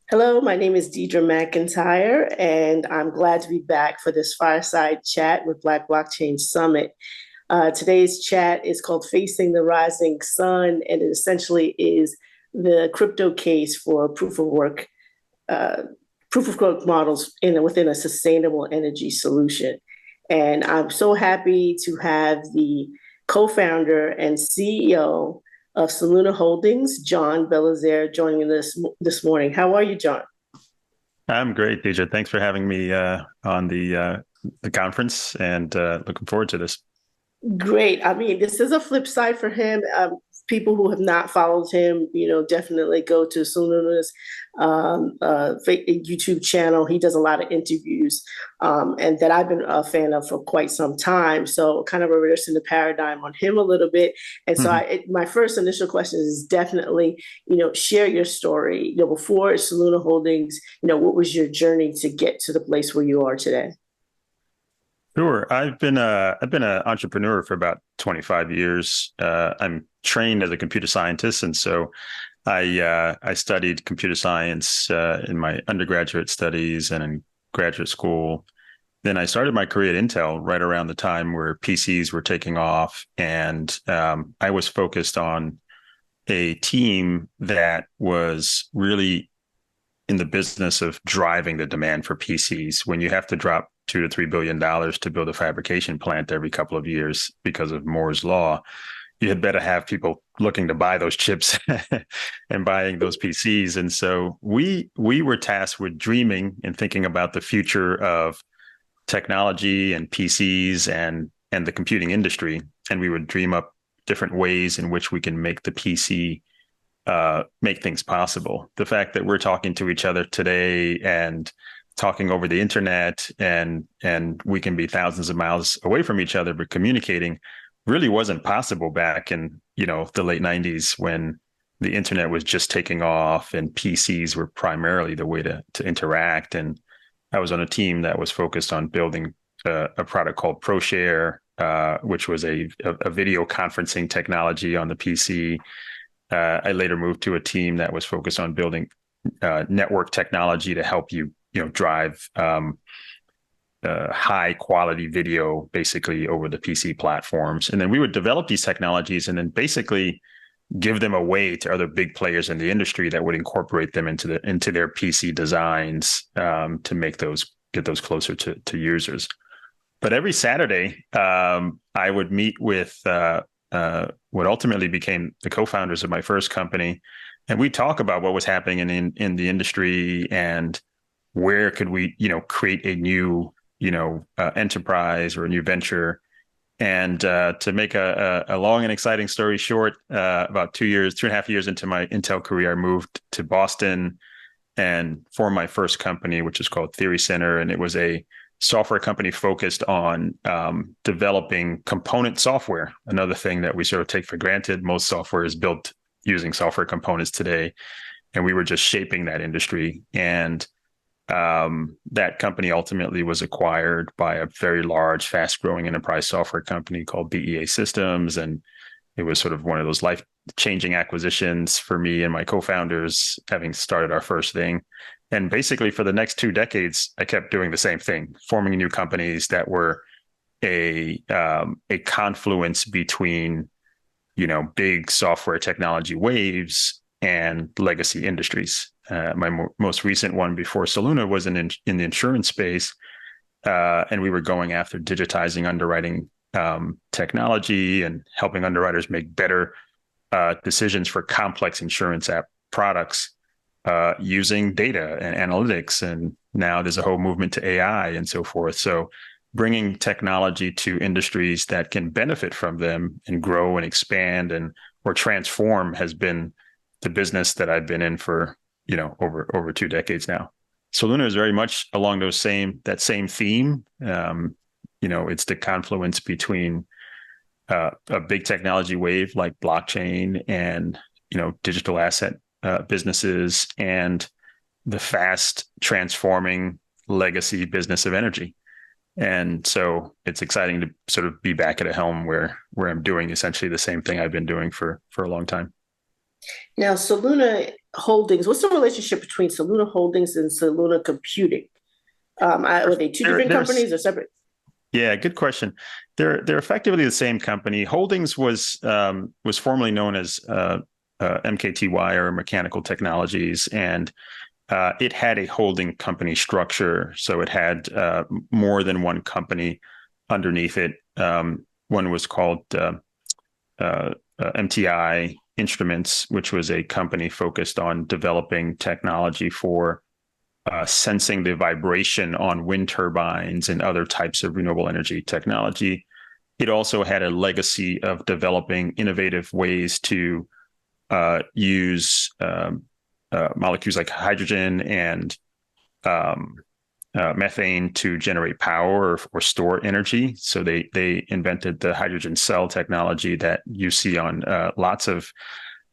Hello, my name is Deidre McIntyre, and I'm glad to be back for this fireside chat with Black Blockchain Summit. Today's chat is called Facing the Rising Sun, and it essentially is the crypto case for uh, proof of work models within a sustainable energy solution. And I'm so happy to have the co-founder and CEO of Soluna Holdings, John Belizaire, joining us this morning. How are you, John? I'm great, Deidre. Thanks for having me on the conference, and looking forward to this. Great. I mean, this is a flip side for him. People who have not followed him, definitely go to Sununa's YouTube channel. He does a lot of interviews, and that I've been a fan of for quite some time. So, kind of reversing the paradigm on him a little bit. And so, Mhm. my first initial question is definitely, share your story. Before Soluna Holdings, what was your journey to get to the place where you are today? Sure. I've been an entrepreneur for about 25 years. I'm trained as a computer scientist, and so I studied computer science in my undergraduate studies and in graduate school. Then I started my career at Intel right around the time where PCs were taking off, and I was focused on a team that was really in the business of driving the demand for PCs. When you have to drop $2 to $3 billion to build a fabrication plant every couple of years because of Moore's law, you had better have people looking to buy those chips and buying those PCs. And so we were tasked with dreaming and thinking about the future of technology and PCs and the computing industry. And we would dream up different ways in which we can make the PC make things possible. The fact that we're talking to each other today and talking over the internet and we can be thousands of miles away from each other, but communicating really wasn't possible back in, the late 90s when the internet was just taking off and PCs were primarily the way to interact. And I was on a team that was focused on building a product called ProShare, which was a video conferencing technology on the PC. I later moved to a team that was focused on building network technology to help drive high quality video basically over the PC platforms. And then we would develop these technologies and then basically give them away to other big players in the industry that would incorporate them into their PC designs to get those closer to users. But every Saturday, I would meet with what ultimately became the co-founders of my first company, and we talk about what was happening in the industry and where could we, create a new, enterprise or a new venture. And to make a long and exciting story short, about 2.5 years into my Intel career, I moved to Boston and formed my first company, which is called Theory Center, and it was a software company focused on developing component software. Another thing that we sort of take for granted. Most software is built using software components today, and we were just shaping that industry. And that company ultimately was acquired by a very large, fast-growing enterprise software company called BEA Systems, and it was sort of one of those life-changing acquisitions for me and my co-founders, having started our first thing. And basically, for the next 2 decades, I kept doing the same thing, forming new companies that were a confluence between, big software technology waves and legacy industries. My most recent one before Soluna was in the insurance space, and we were going after digitizing underwriting technology and helping underwriters make better decisions for complex insurance app products using data and analytics. And now there's a whole movement to AI and so forth. So bringing technology to industries that can benefit from them and grow and expand and or transform has been the business that I've been in for, over 2 decades now. So Luna is very much along that same theme. It's the confluence between a big technology wave like blockchain and digital asset businesses and the fast transforming legacy business of energy. And so it's exciting to sort of be back at a helm where I'm doing essentially the same thing I've been doing for a long time. Now, Soluna Holdings, what's the relationship between Soluna Holdings and Soluna Computing? Were they two There, different there's companies or separate? Yeah, good question. They're effectively the same company. Holdings was formerly known as MKTY, or Mechanical Technologies, and it had a holding company structure. So it had more than one company underneath it. One was called MTI Instruments, which was a company focused on developing technology for sensing the vibration on wind turbines and other types of renewable energy technology. It also had a legacy of developing innovative ways to use molecules like hydrogen and um, methane to generate power or store energy. So they invented the hydrogen cell technology that you see on lots of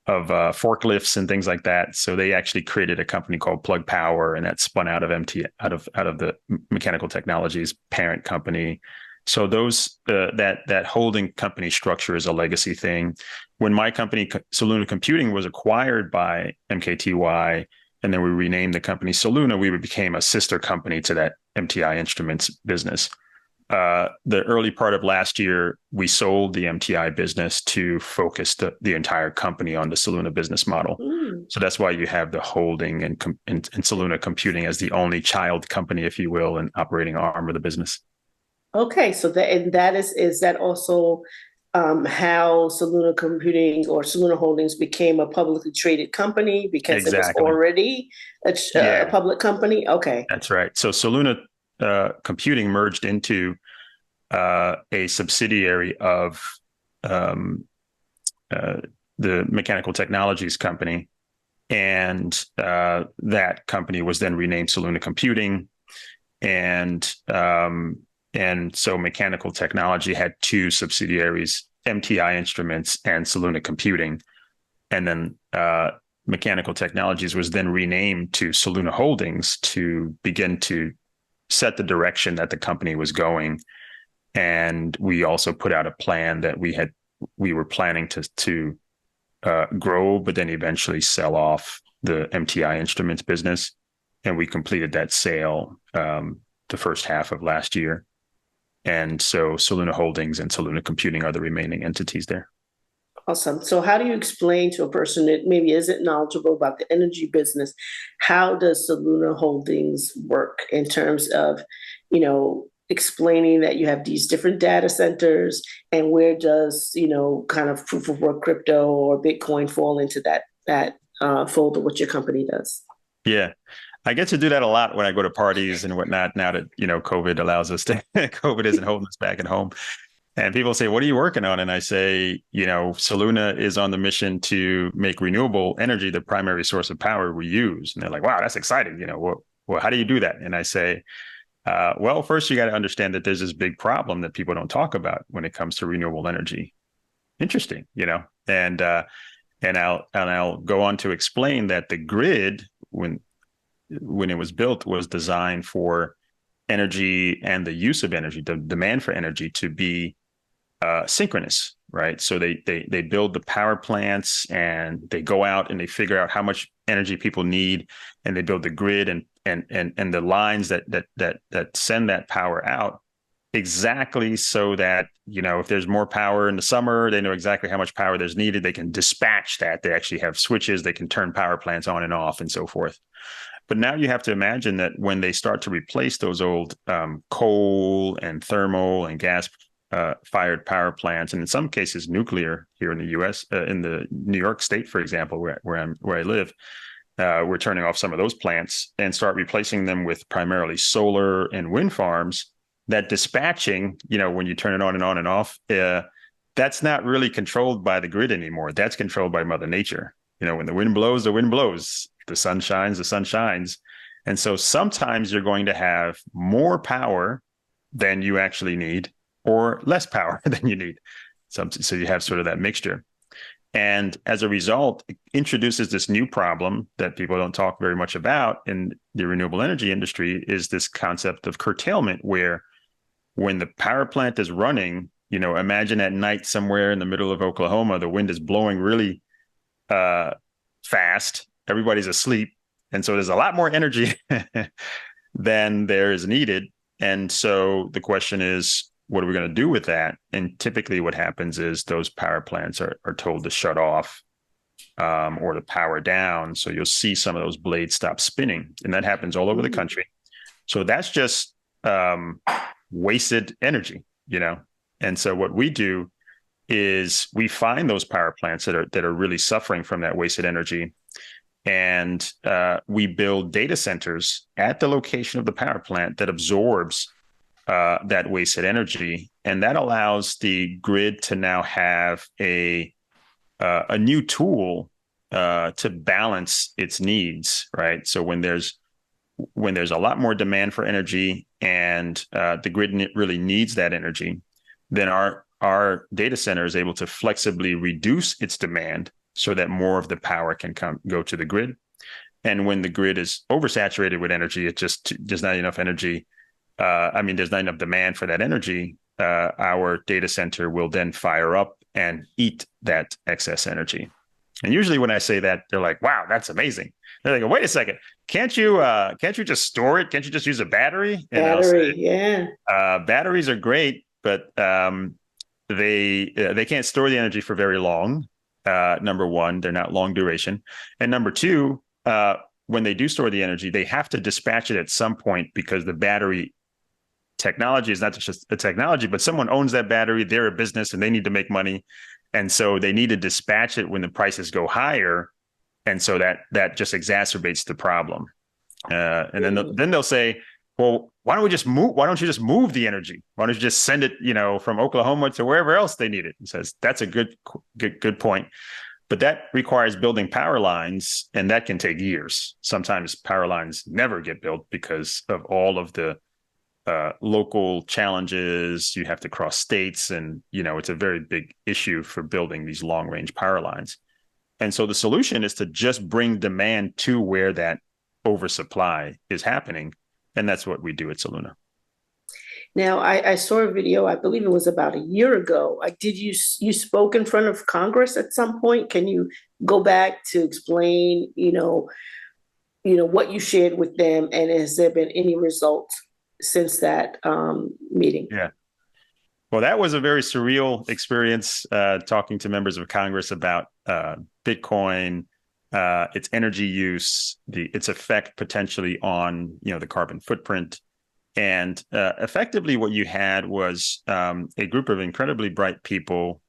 forklifts and things like that. So they actually created a company called PoW, and that spun out of out of the Mechanical Technologies parent company. So those that holding company structure is a legacy thing. When my company Soluna Computing was acquired by MKTY, and then we renamed the company Soluna, we became a sister company to that MTI Instruments business. The early part of last year, we sold the MTI business to focus the entire company on the Soluna business model. Mm. So that's why you have the holding and Soluna Computing as the only child company, if you will, and operating arm of the business. Okay, so that is that also how Soluna Computing or Soluna Holdings became a publicly traded company because it was Exactly. already a Yeah, public company? Okay. that's right. So Soluna Computing merged into a subsidiary of um, uh, the Mechanical Technologies company, and that company was then renamed Soluna Computing, and so Mechanical Technology had two subsidiaries, MTI Instruments and Soluna Computing, and then Mechanical Technologies was then renamed to Soluna Holdings to begin to set the direction that the company was going. And we also put out a plan that we were planning to grow, but then eventually sell off the MTI Instruments business. And we completed that sale the first half of last year. And so Soluna Holdings and Soluna Computing are the remaining entities there. Awesome. So, how do you explain to a person that maybe isn't knowledgeable about the energy business, how does Soluna Holdings work in terms of, explaining that you have these different data centers and where does, kind of proof of work crypto or Bitcoin fall into that folder, what your company does? Yeah. I get to do that a lot when I go to parties and whatnot. Now that COVID allows us to, COVID isn't holding us back at home. And people say, "What are you working on?" And I say, Soluna is on the mission to make renewable energy the primary source of power we use. And they're like, "Wow, that's exciting." Well, how do you do that? And I say, well, first you got to understand that there's this big problem that people don't talk about when it comes to renewable energy. Interesting, and I'll go on to explain that the grid, when it was built, was designed for energy and the use of energy, the demand for energy, to be synchronous, right? So they build the power plants and they go out and they figure out how much energy people need, and they build the grid and the lines that send that power out exactly so that if there's more power in the summer, they know exactly how much power there's needed. They can dispatch that. They actually have switches. They can turn power plants on and off and so forth. But now you have to imagine that when they start to replace those old coal and thermal and gas fired power plants, and in some cases nuclear here in the U.S., in the New York State, for example, where I live, we're turning off some of those plants and start replacing them with primarily solar and wind farms. That dispatching, when you turn it on and on and off, that's not really controlled by the grid anymore. That's controlled by Mother Nature. When the wind blows, the wind blows. The sun shines, the sun shines. And so sometimes you're going to have more power than you actually need, or less power than you need. So you have sort of that mixture. And as a result, it introduces this new problem that people don't talk very much about in the renewable energy industry, is this concept of curtailment, where when the power plant is running, imagine at night somewhere in the middle of Oklahoma, the wind is blowing really fast. Everybody's asleep. And so there's a lot more energy than there is needed. And so the question is, what are we going to do with that? And typically what happens is those power plants are told to shut off or to power down. So you'll see some of those blades stop spinning. And that happens all over the country. So that's just wasted energy, you know? And so what we do is we find those power plants that are really suffering from that wasted energy. And we build data centers at the location of the power plant that absorbs that wasted energy. And that allows the grid to now have a new tool to balance its needs, right? So when there's a lot more demand for energy and the grid really needs that energy, then our data center is able to flexibly reduce its demand so that more of the power can go to the grid. And when the grid is oversaturated with energy, it just there's not enough energy. There's not enough demand for that energy. Our data center will then fire up and eat that excess energy. And usually when I say that, they're like, wow, that's amazing. They're like, wait a second, can't you just store it? Can't you just use a battery? And battery, yeah. Batteries are great, but they can't store the energy for very long. Number one, they're not long duration. And number two, when they do store the energy, they have to dispatch it at some point because the battery technology is not just a technology, but someone owns that battery. They're a business and they need to make money. And so they need to dispatch it when the prices go higher. And so that just exacerbates the problem. And then they'll say, well, why don't you just move the energy? Why don't you just send it, from Oklahoma to wherever else they need it? He says, that's a good point. But that requires building power lines, and that can take years. Sometimes power lines never get built because of all of the local challenges. You have to cross states, and it's a very big issue for building these long range power lines. And so the solution is to just bring demand to where that oversupply is happening, and that's what we do at Soluna. Now, I saw a video, I believe it was about a year ago. Did you spoke in front of Congress at some point? Can you go back to explain, what you shared with them, and has there been any results since that meeting? Yeah. Well, that was a very surreal experience, talking to members of Congress about Bitcoin, its energy use, its effect potentially on, the carbon footprint. And effectively what you had was a group of incredibly bright people,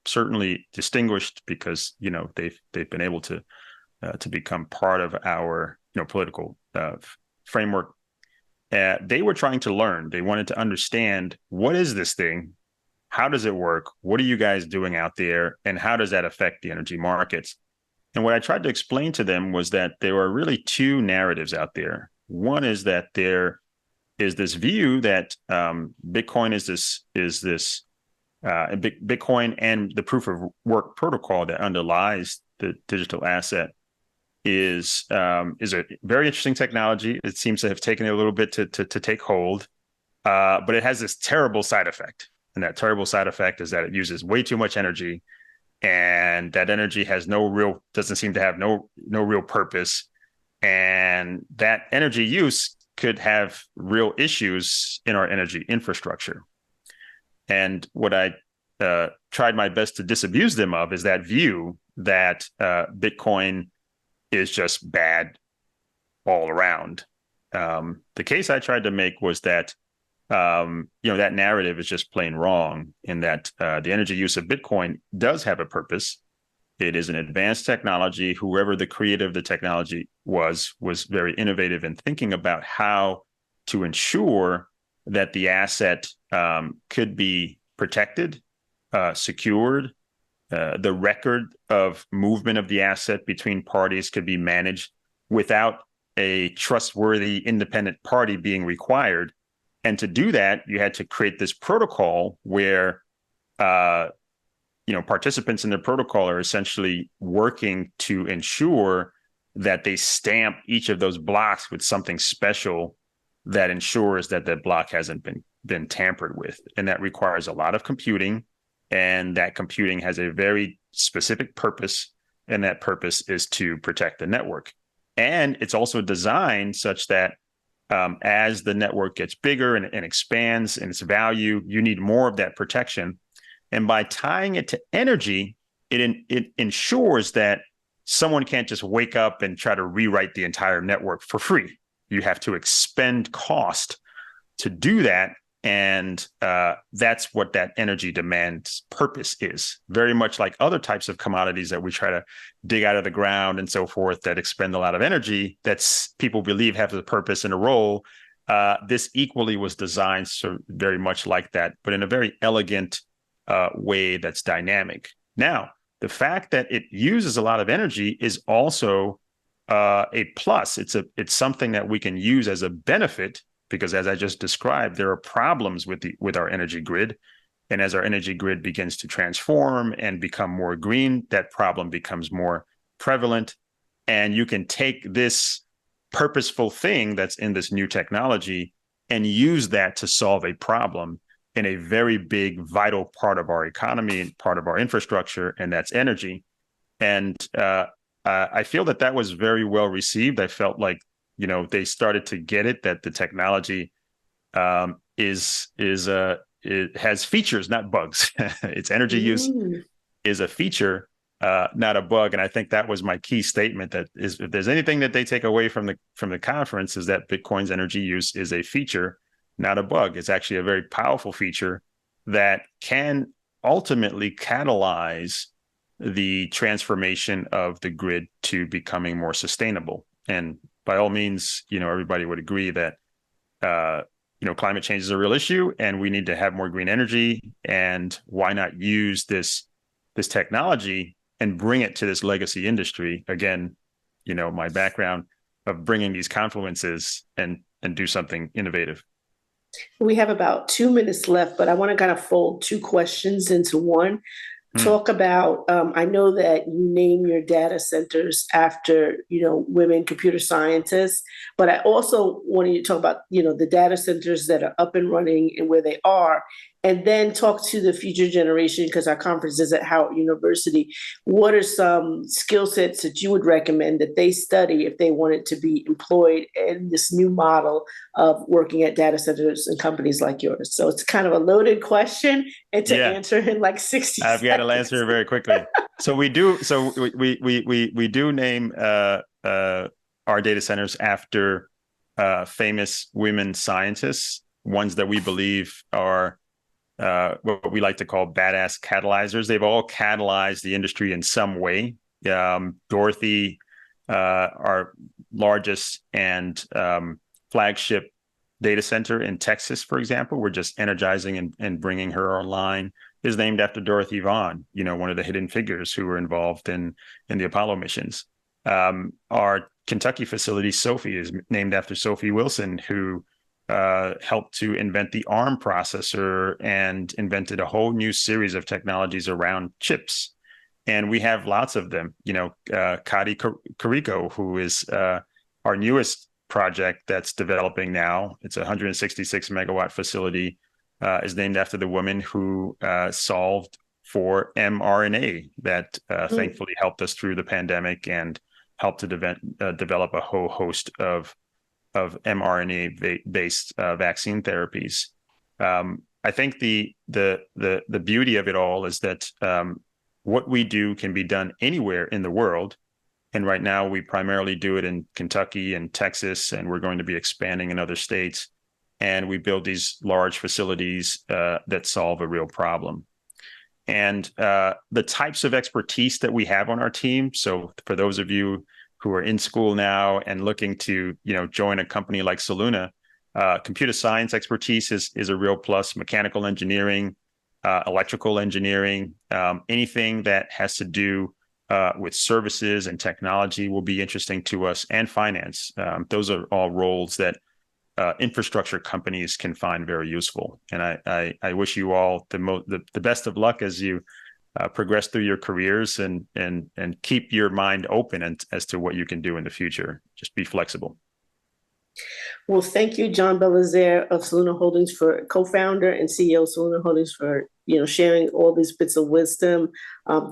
certainly distinguished because, they've been able to become part of our, political framework. They were trying to learn. They wanted to understand, what is this thing? How does it work? What are you guys doing out there? And how does that affect the energy markets? And what I tried to explain to them was that there are really two narratives out there. One is that there is this view that Bitcoin Bitcoin and the proof of work protocol that underlies the digital asset is a very interesting technology. It seems to have taken a little bit to take hold, but it has this terrible side effect. And that terrible side effect is that it uses way too much energy, and that energy doesn't seem to have no real purpose. And that energy use could have real issues in our energy infrastructure. And what I tried my best to disabuse them of is that view that Bitcoin is just bad all around. The case I tried to make was that, that narrative is just plain wrong, in that the energy use of Bitcoin does have a purpose. It is an advanced technology. Whoever the creator of the technology was very innovative in thinking about how to ensure that the asset could be protected, secured. The record of movement of the asset between parties could be managed without a trustworthy independent party being required. And to do that, you had to create this protocol where participants in the protocol are essentially working to ensure that they stamp each of those blocks with something special that ensures that that block hasn't been tampered with. And that requires a lot of computing, and that computing has a very specific purpose. and that purpose is to protect the network. And it's also designed such that as the network gets bigger and expands in its value, you need more of that protection. And by tying it to energy, it ensures that someone can't just wake up and try to rewrite the entire network for free. You have to expend cost to do that. And that's what that energy demand's purpose is. Very much like other types of commodities that we try to dig out of the ground and so forth that expend a lot of energy, that's people believe have a purpose and a role. This equally was designed so very much like that, but in a very elegant way that's dynamic. Now, the fact that it uses a lot of energy is also a plus. It's something that we can use as a benefit, because as I just described, there are problems with our energy grid. And as our energy grid begins to transform and become more green, that problem becomes more prevalent. And you can take this purposeful thing that's in this new technology and use that to solve a problem in a very big, vital part of our economy and part of our infrastructure, and that's energy. And I feel that was very well received. I felt like, they started to get it, that the technology it has features, not bugs. Its energy use is a feature, not a bug. And I think that was my key statement, that is, if there's anything that they take away from the conference, is that Bitcoin's energy use is a feature, not a bug. It's actually a very powerful feature that can ultimately catalyze the transformation of the grid to becoming more sustainable. And by all means, everybody would agree that, climate change is a real issue and we need to have more green energy. And why not use this technology and bring it to this legacy industry? Again, my background of bringing these confluences and do something innovative. We have about 2 minutes left, but I want to kind of fold two questions into one. Talk about, I know that you name your data centers after, women computer scientists, but I also wanted you to talk about, the data centers that are up and running and where they are, and then talk to the future generation, because our conference is at Howard University. What are some skill sets that you would recommend that they study if they wanted to be employed in this new model of working at data centers and companies like yours? So it's kind of a loaded question, and to answer in like 60 I've got to seconds. answer very quickly. So we do name our data centers after famous women scientists, ones that we believe are what we like to call badass catalyzers. They've all catalyzed the industry in some way. Dorothy, our largest and flagship data center in Texas, for example, we're just energizing and bringing her online, is named after Dorothy Vaughan, one of the hidden figures who were involved in the Apollo missions. Our Kentucky facility, Sophie, is named after Sophie Wilson, who helped to invent the ARM processor and invented a whole new series of technologies around chips. And we have lots of them. Kadi Kariko, who is our newest project that's developing now. It's a 166 megawatt facility, is named after the woman who solved for mRNA that thankfully helped us through the pandemic and helped to develop a whole host of mRNA-based vaccine therapies. I think the beauty of it all is that what we do can be done anywhere in the world. And right now we primarily do it in Kentucky and Texas, and we're going to be expanding in other states. And we build these large facilities that solve a real problem. And the types of expertise that we have on our team. So for those of you who are in school now and looking to, join a company like Soluna, computer science expertise is a real plus. Mechanical engineering, electrical engineering, anything that has to do with services and technology will be interesting to us, and finance. Those are all roles that infrastructure companies can find very useful. And I wish you all the best of luck as you progress through your careers, and keep your mind open as to what you can do in the future. Just be flexible. Well, thank you, John Belizaire of Soluna Holdings, for co-founder and CEO of Soluna Holdings, for sharing all these bits of wisdom.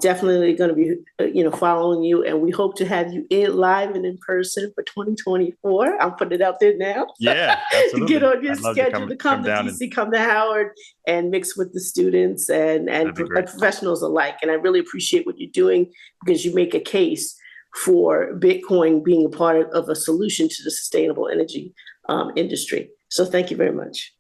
Definitely going to be, following you, and we hope to have you in live and in person for 2024. I'm putting it out there now. Yeah, To get absolutely. on your I'd love to schedule to come come to down and DC, come to Howard, and mix with the students that'd be great. professionals alike. And I really appreciate what you're doing because you make a case for Bitcoin being a part of a solution to the sustainable energy industry. So thank you very much.